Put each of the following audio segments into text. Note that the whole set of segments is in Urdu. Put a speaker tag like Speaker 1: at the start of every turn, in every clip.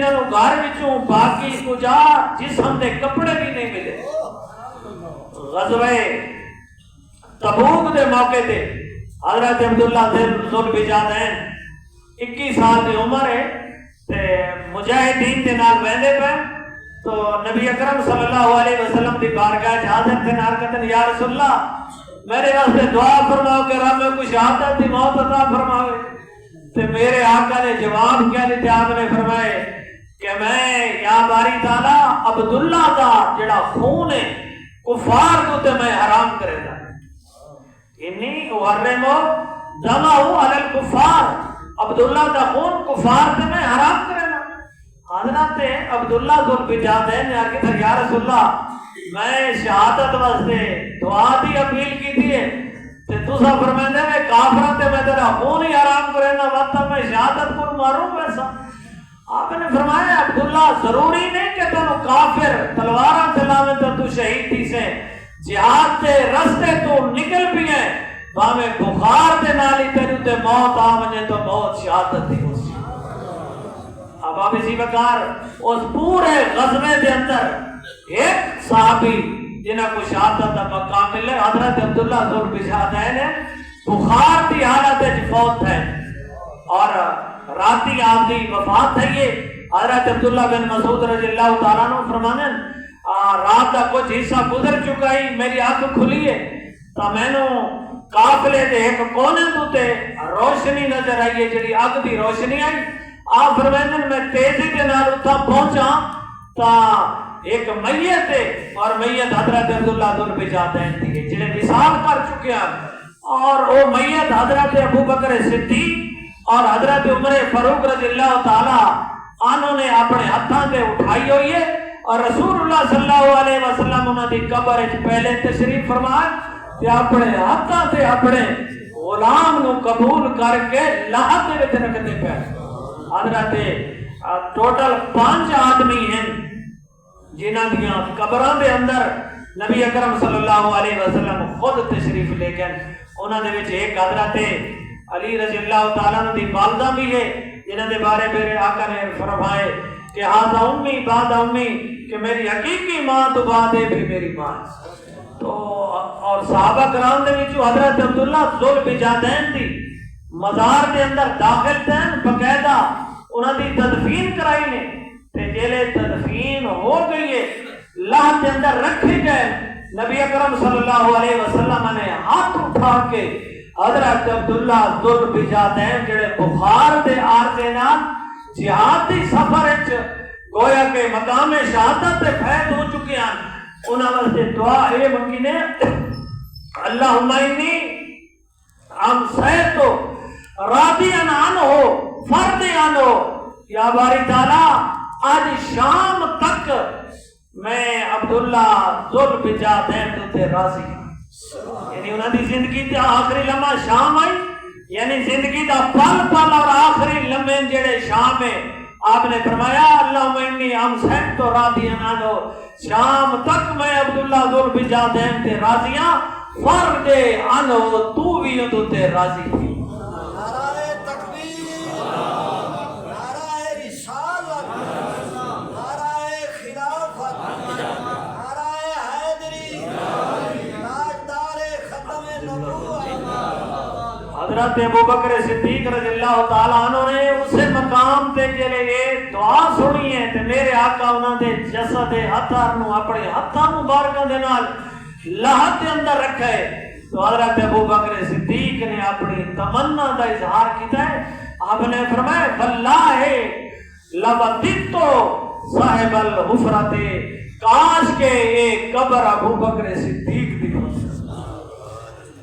Speaker 1: انہاں نوں گھر وچوں باقی کجا جسم دے کپڑے بھی نہیں ملے۔ غزوہ تبوک دے موقع تے حضرت عبداللہ ذوالبجادین 21 سال دی عمر ہے تے مجاہدین دے نال ویندے پے تو نبی اکرم صلی اللہ علیہ وسلم دی بارگاہ حاضر تھے نارکتن یا رسول اللہ میرے واسطے دعا فرماؤ کہ رب میں کچھ شہادت دی موت عطا فرماوے۔ تے میرے آقا نے جواب کیا دیتے، آپ نے فرمائے کہ میں یا باری تعالیٰ عبداللہ دا جڑا خون ہے کفار کو تے میں حرام کرے دا، انی احرمو دمہ علی الکفار، عبداللہ دا خون کفار تے میں حرام کرے دا۔ حضرت عبداللہ ذوالبجادین نے آگے تھا یا رسول اللہ میں شہادت واسطے دعا دی اپیل کی دیئے تے تُسا فرمیندے میں کافران تے میں تیرا خون ہی حرام کرے نا وقتا میں شہادت کو ماروں ویسا۔ آپ نے فرمایا عبداللہ ضروری نہیں کہ تنو کافر تلواراں چلاویں تو شہید تھی سے، جہاد تے رستے تو نکل بھی ہیں باہمیں بخار تے نالی تیرے تے موت آمنے تو موت شہادت تھی ہو سی۔ اب آپ اسی بکار اس پورے غزوے دے اندر ایک صحابی جنہاں کو شہادت دا مقام ملے حضرت عبداللہ ذوالبجادین ہے، بخار دی حالت فوت ہے اور راتی آپ دی وفات ہے۔ یہ حضرت عبداللہ بن مسعود رضی اللہ تعالیٰ عنہ فرمانے رات کا کچھ حصہ گزر چکا ہی میری آنکھ کھلی ہے تو میں نے قافلے دے ایک کونے تے روشنی نظر آئی ہے جڑی اگ دی روشنی آئی۔ آپ فرمانے میں تیزی کے نال اتھا پہنچا تا ایک میت ہے اور میت حضرت عبداللہ ذوالبجادین تھی جنہیں وصال کر چکے ہیں اور وہ میت حضرت ابو بکر صدیق اور حضرت عمر فاروق رضی اللہ تعالی عنہ نے اپنے ہتھاں تے اٹھائی ہوئی ہے اور رسول اللہ صلی اللہ علیہ وسلم انہاں دی قبر وچ پہلے تشریف فرمائے تے اپنے ہتھاں تے اپنے غلام نو قبول کر کے لاہت دے وچ رکھتے پے۔ حضرت ٹوٹل 5 آدمی ہیں جنہاں دیاں قبراں دے اندر نبی اکرم صلی اللہ علیہ وسلم خود تشریف لے گئے۔ انہاں دے وچ ایک حضرت علی رضی اللہ تعالیٰ عنہ دی والدہ بھی ہے جنہاں دے بارے میرے آقا نے فرمائے کہ ہاذا امی بعد امی کہ میری حقیقی ماں تو بعد ہے بھی میری ماں۔ تو اور صحابہ کرام دے وچ حضرت عبداللہ ذوالبجادین دی مزار دے اندر داخل تھے باقاعدہ انہاں دی تدفین کرائی نے تے جیلے تدفین ہو گئی ہے لاہ دے اندر رکھے گئے نبی اکرم صلی اللہ علیہ وسلم نے ہاتھ اٹھا کے حضرت عبداللہ ذوالبجادین جڑے بخار دے عارضے نال جہاد دی سفر وچ گویا کہ مقام شہادت تے فیض ہو چکے ہیں انہاں واسطے دعا اے منگی نے اللہم انی امسیتو راضیاً عنہ فرض عنہ یا باری تعالیٰ آج شام تک میں عبداللہ ذوالبجادین تے راضی ہوں۔ یعنی انہاں دی زندگی تے آخری لمحہ شام آئی یعنی زندگی دا پل پل اور آخری لمحے جڑے شام ہے آپ نے فرمایا اللہم انی امسیت تو راضیاً عنہ شام تک میں عبداللہ ذوالبجادین تے راضی ہوں فرد عنہ تو بھی تو تے راضی تھی۔
Speaker 2: نعرہ تکبیر، نعرہ رسالت، نعرہ خلافت، نعرہ حیدری، تاجدار ختم نبوت۔
Speaker 1: حضرت ابو بکر صدیق رضی اللہ تعالیٰ عنہ نے اسے مقام تے جلے یہ دعا سنی ہے تے میرے آقا انہاں دے جسد اطہر نو اپنے ہتھاں مبارکاں دے نال لاہت دے اندر رکھا ہے تو حضرت ابو بکر صدیق نے اپنی تمنا دا اظہار کیتا ہے۔ آپ نے فرمایا واللہ لوددت صاحب الحفرۃ کاش کے ایک قبر ابو بکر صدیق دی ہو۔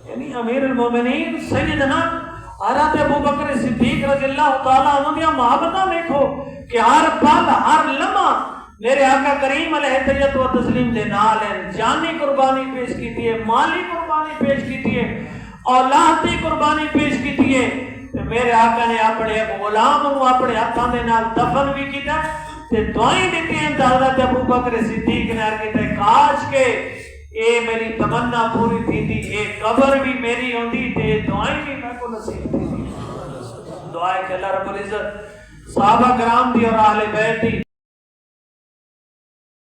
Speaker 1: یعنی امیر المومنین سیدنا حضرت ابو بکر صدیق رضی اللہ تعالیٰ عنہ کی محبتہ دیکھو کہ ہر پل ہر لمحہ میرے آقا کریم علیہ تیت و تسلیم دے نال ہیں، جانی قربانی پیش کی ہے، مالی قربانی پیش کی ہے، اولادی قربانی پیش کی ہے۔ میرے آقا نے اپنے غلام نو اپنے ہاتھاں دے نال دفن بھی کیتا تے دعائیں دیتی ہیں۔ حضرت ابو بکر صدیق نے کہتے ہیں کاش کے اے میری تمنا پوری تھی تھی، اے قبر بھی میری ہوندی تے دعائیں بھی میں کو نصیب تھی تھی۔ دعا ہے کہ اللہ رب العزت صحابہ کرام دی اور اہل بیت دی